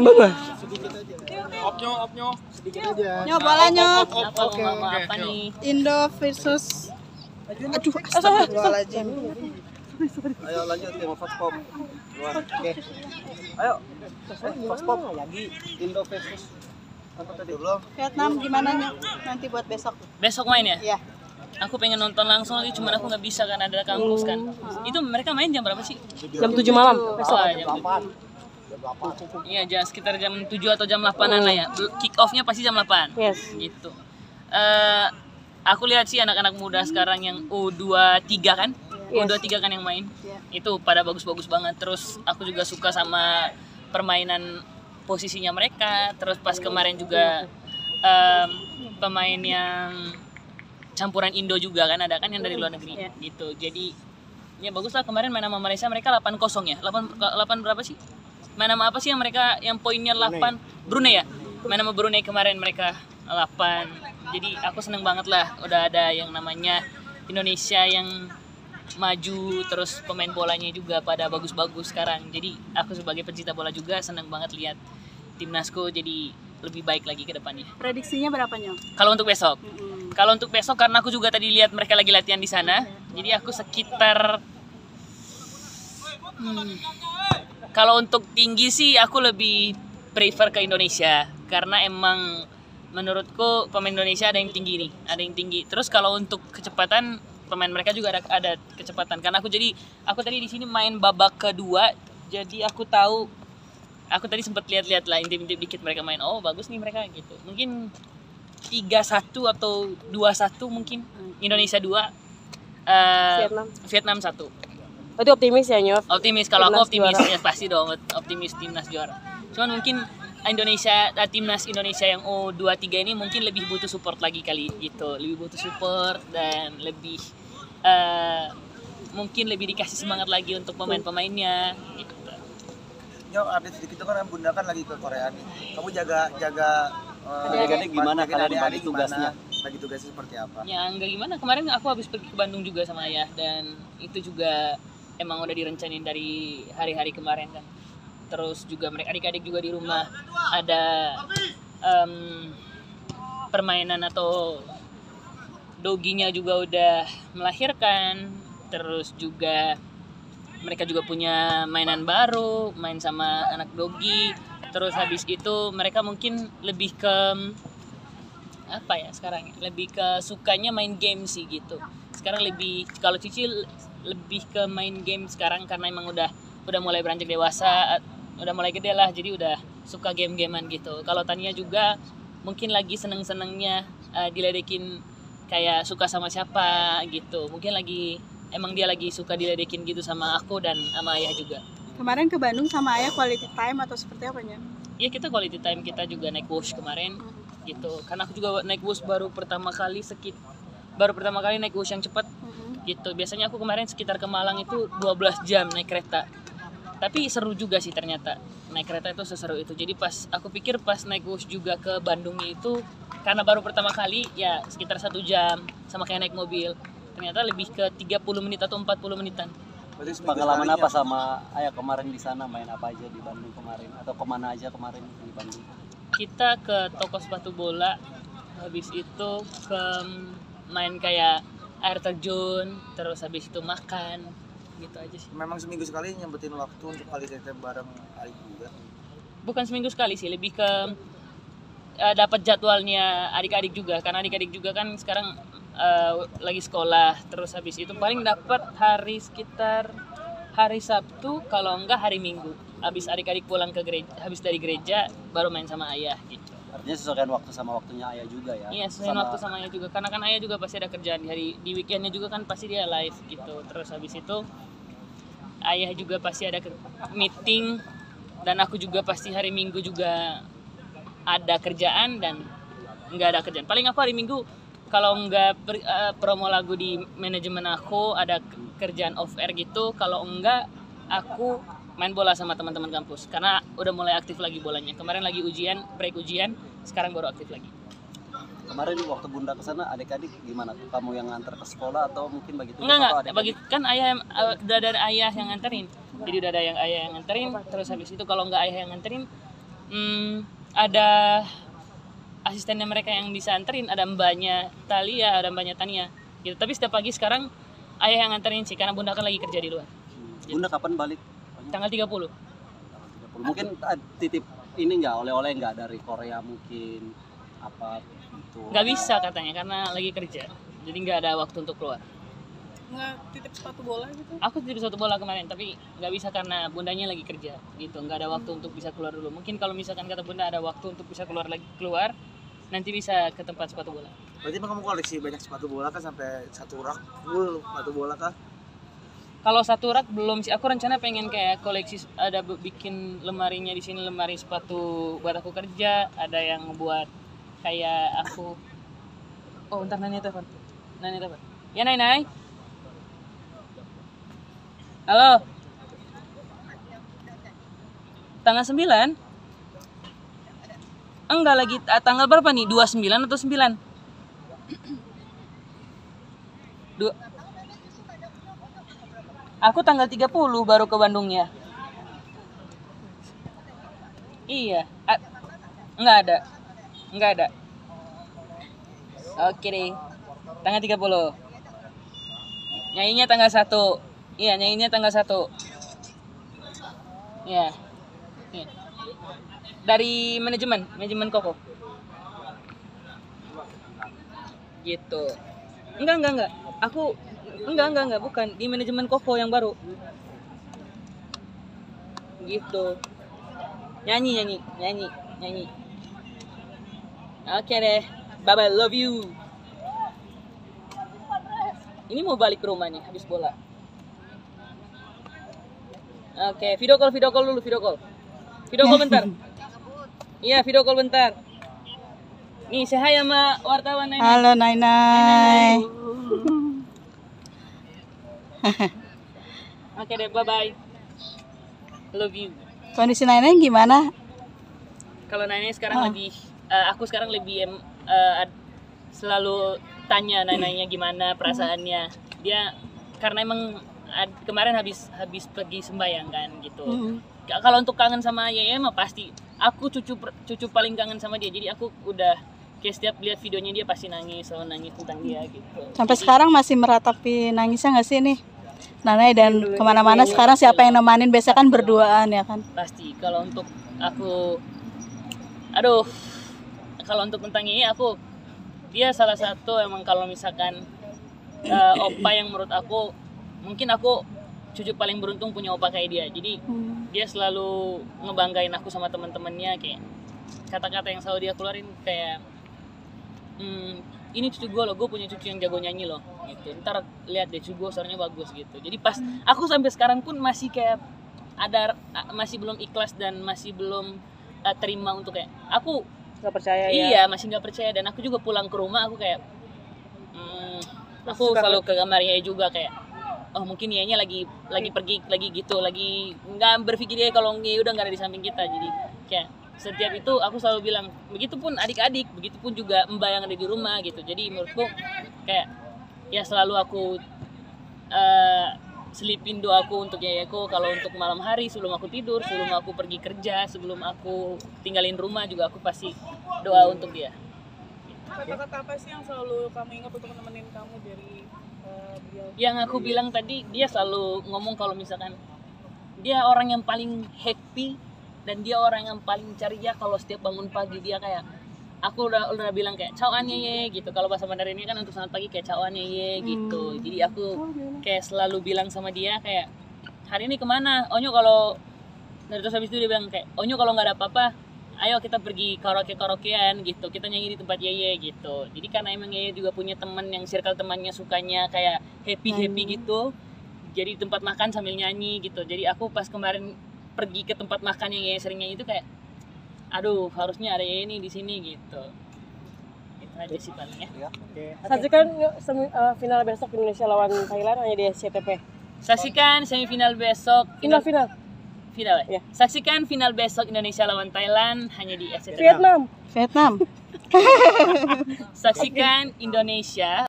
ngambang ah. Opnyo. Sedikit aja. Nyo bola nyo. Oke. Apa nih? Indo versus. Aduh, astagfirullahaladzim. Ayo lanjut ke Fast Pop. Oke. Ayo. Fast Pop lagi Indo versus apa tadi belum? Vietnam gimana nyo? Nanti buat besok. Besok main ya? Iya. Aku pengen nonton langsung lagi, cuman aku nggak bisa kan ada kampus kan. Itu mereka main jam berapa sih? Jam 7 malam. Besok. Jam 8. Iya, sekitar jam 7 atau jam 8-an lah ya. Kick off-nya pasti jam 8. Yes. Gitu. Aku lihat sih anak-anak muda sekarang yang U23 kan? Yes. U23 kan yang main. Itu pada bagus-bagus banget. Terus aku juga suka sama permainan posisinya mereka. Terus pas kemarin juga pemain yang campuran Indo juga kan ada kan yang dari luar negeri gitu. Jadi ya bagus lah kemarin main sama Malaysia mereka 8-0 ya. 8 berapa sih? Main sama apa sih yang mereka yang poinnya 8? Brunei ya? Main sama Brunei kemarin mereka 8. Jadi aku seneng banget lah udah ada yang namanya Indonesia yang maju, terus pemain bolanya juga pada bagus-bagus sekarang. Jadi aku sebagai pencinta bola juga seneng banget lihat timnasku jadi lebih baik lagi ke depannya. Prediksinya berapa nyo? Kalau untuk besok? Kalau untuk besok karena aku juga tadi lihat mereka lagi latihan di sana. Jadi aku sekitar kalau untuk tinggi sih aku lebih prefer ke Indonesia karena emang menurutku pemain Indonesia ada yang tinggi nih, ada yang tinggi. Terus kalau untuk kecepatan pemain mereka juga ada kecepatan karena aku tadi di sini main babak kedua, jadi aku tadi sempat lihat-lihat lah intip-intip dikit mereka main. Oh, bagus nih mereka gitu. Mungkin 3-1 atau 2-1 mungkin. Indonesia 2, Vietnam 1. Berarti optimis ya, Nyof? Optimis, kalau aku optimis juara. ya pasti dong optimis timnas juara. Cuman mungkin timnas Indonesia yang U23 ini mungkin lebih butuh support lagi kali gitu. Lebih butuh support dan lebih mungkin lebih dikasih semangat lagi untuk pemain-pemainnya gitu. Yo, update sedikit tuh kan Bunda kan lagi ke Korea nih. Kamu jaga Adik-adik gimana kalau dibagi tugasnya? Bagi tugasnya seperti apa? Ya enggak gimana, kemarin aku habis pergi ke Bandung juga sama ayah dan itu juga emang udah direncanain dari hari-hari kemarin kan. Terus juga mereka adik-adik juga di rumah ada permainan atau doginya juga udah melahirkan. Terus juga mereka juga punya mainan baru, main sama anak dogi. Terus habis itu mereka mungkin lebih ke apa ya sekarang? Lebih ke sukanya main game sih gitu. Sekarang lebih kalau Cici lebih ke main game sekarang karena emang udah mulai beranjak dewasa, udah mulai gede lah, jadi udah suka game-gamean gitu. Kalau Tania juga mungkin lagi seneng-senengnya diledekin kayak suka sama siapa gitu. Mungkin emang dia lagi suka diledekin gitu sama aku dan sama ayah juga. Kemarin ke Bandung sama ayah quality time atau seperti apa nyo? Iya kita quality time, kita juga naik bus kemarin gitu. Karena aku juga naik bus baru pertama kali naik bus yang cepat gitu. Biasanya aku kemarin sekitar ke Malang itu 12 jam naik kereta. Tapi seru juga sih ternyata. Naik kereta itu seseru itu. Jadi aku pikir pas naik bus juga ke Bandungnya itu karena baru pertama kali ya sekitar 1 jam sama kayak naik mobil. Ternyata lebih ke 30 menit atau 40 menitan. Pengalaman apa sama ayah kemarin di sana, main apa aja di Bandung kemarin atau kemana aja kemarin di Bandung? Kita ke toko sepatu bola, habis itu ke main kayak air terjun, terus habis itu makan, gitu aja sih. Memang seminggu sekali nyempetin waktu untuk quality time bareng adik juga? Bukan seminggu sekali sih, lebih ke dapat jadwalnya adik-adik juga, karena adik-adik juga kan sekarang lagi sekolah. Terus habis itu paling dapat sekitar hari Sabtu, kalau enggak hari Minggu. Habis adik-adik pulang ke gereja, habis dari gereja baru main sama ayah gitu. Artinya sesuaikan waktu sama waktunya ayah juga ya? Iya, sesuaikan waktu sama ayah juga. Karena kan ayah juga pasti ada kerjaan di weekendnya juga kan pasti dia live gitu. Terus habis itu ayah juga pasti ada meeting dan aku juga pasti hari Minggu juga ada kerjaan dan enggak ada kerjaan. Paling aku hari Minggu kalau enggak promo lagu di manajemen aku ada kerjaan off air gitu, kalau enggak aku main bola sama teman-teman kampus karena udah mulai aktif lagi bolanya. Kemarin lagi break ujian, sekarang baru aktif lagi. Kemarin waktu Bunda ke sana adik-adik gimana? Kamu yang nganter ke sekolah atau mungkin bagi tugas? Enggak, bagi kan ayah udah ada ayah yang nganterin. Jadi udah ada yang ayah yang nganterin, terus habis itu kalau enggak ayah yang nganterin ada asistennya mereka yang bisa anterin, ada mbaknya Talia, ada mbaknya Tania gitu. Tapi setiap pagi sekarang ayah yang anterin sih, karena bunda kan lagi kerja di luar. Bunda kapan balik? Tanggal 30. Mungkin titip ini nggak, oleh-oleh nggak dari Korea mungkin apa gitu? Nggak bisa katanya karena lagi kerja, jadi nggak ada waktu untuk keluar. Nggak titip sepatu bola gitu? Aku titip satu bola kemarin, tapi nggak bisa karena bundanya lagi kerja gitu, nggak ada waktu untuk bisa keluar dulu. Mungkin kalau misalkan kata bunda ada waktu untuk bisa keluar, nanti bisa ke tempat sepatu bola. Berarti emang kamu koleksi banyak sepatu bola kan, sampai satu rak full sepatu bola kah? Kalau satu rak belum sih, aku rencana pengen kayak koleksi, ada bikin lemarinya di sini, lemari sepatu buat aku kerja, ada yang buat kayak aku. Oh, bentar, Nanya telepon. Ya, Nay. Halo. Tanggal 9? Enggak lagi, tanggal berapa nih? 29 atau 9? Aku tanggal 30 baru ke Bandungnya. Iya. Enggak ada. Oke deh. Tanggal 30. Nyanyinya tanggal 1. Iya, nyanyinya tanggal 1. Iya. Iya. Dari manajemen Koko. Gitu. Enggak. Aku enggak, bukan di manajemen Koko yang baru. Gitu. Nyanyi. Oke deh. Bye, love you. Ini mau balik ke rumah nih habis bola. Oke, video call dulu, video call bentar. Iya, video call bentar. Nih, say hi sama wartawan Nay. Halo Nay. Oke deh, bye. Love you. Kondisi Nay gimana? Kalau Nay sekarang aku sekarang lebih selalu tanya Nay gimana perasaannya. Dia karena emang kemarin habis pergi sembahyang kan gitu. Kalau untuk kangen sama Yeye mah pasti. Aku cucu paling kangen sama dia. Jadi aku udah kayak setiap lihat videonya dia pasti selalu nangis tentang dia gitu. Sampai sekarang masih meratapi nangisnya nggak sih nih? Nanai dan kemana-mana sekarang siapa yang nemanin? Biasa kan berduaan ya kan? Pasti. Kalau untuk aku, kalau untuk tentang ini dia salah satu emang kalau misalkan opa yang menurut aku, mungkin aku cucu paling beruntung punya opa kayak dia. Jadi dia selalu ngebanggain aku sama teman-temannya, kayak kata-kata yang selalu dia keluarin kayak ini cucu gue loh, gue punya cucu yang jago nyanyi loh gitu. Ntar lihat deh cucu gue suaranya bagus gitu. Jadi pas aku sampai sekarang pun masih kayak masih belum ikhlas dan masih belum terima untuk kayak aku Gak percaya ya? Iya, masih nggak percaya. Dan aku juga pulang ke rumah aku kayak aku selalu ke kamarnya juga kayak mungkin Yanya lagi pergi lagi gitu, lagi nggak berpikir dia kalau udah nggak ada di samping kita. Jadi kayak setiap itu aku selalu bilang, begitupun adik-adik, begitupun juga mbak yang ada di rumah gitu. Jadi menurutku kayak ya selalu aku selipin doaku untuk Yayaku. Kalau untuk malam hari sebelum aku tidur, sebelum aku pergi kerja, sebelum aku tinggalin rumah juga aku pasti doa untuk dia. Kata-kata apa sih yang selalu kamu ingat untuk nemenin kamu dari beliau? Yang aku bilang tadi, dia selalu ngomong kalau misalkan dia orang yang paling happy dan dia orang yang paling ceria kalau setiap bangun pagi. Dia kayak aku udah bilang kayak cawan ye gitu. Kalau bahasa Mandarin ini kan untuk selamat pagi kayak cawan ye gitu. Jadi aku kayak selalu bilang sama dia kayak hari ini kemana? Onyo kalau terus habis itu dia bilang kayak Onyo kalau nggak ada apa-apa, ayo kita pergi karaokean gitu, kita nyanyi di tempat Yeye gitu. Jadi karena emang Yeye juga punya teman yang circle temannya sukanya kayak happy gitu, jadi tempat makan sambil nyanyi gitu. Jadi aku pas kemarin pergi ke tempat makan yang Yeye sering nyanyi itu kayak harusnya ada Yeye nih di sini gitu. Itu aja sih palingnya. Saksikan final besok Indonesia lawan Thailand hanya di SCTV. Saksikan semifinal besok. Final. Ya. Saksikan final besok Indonesia lawan Thailand hanya di SCTV. Vietnam. Vietnam. Saksikan Indonesia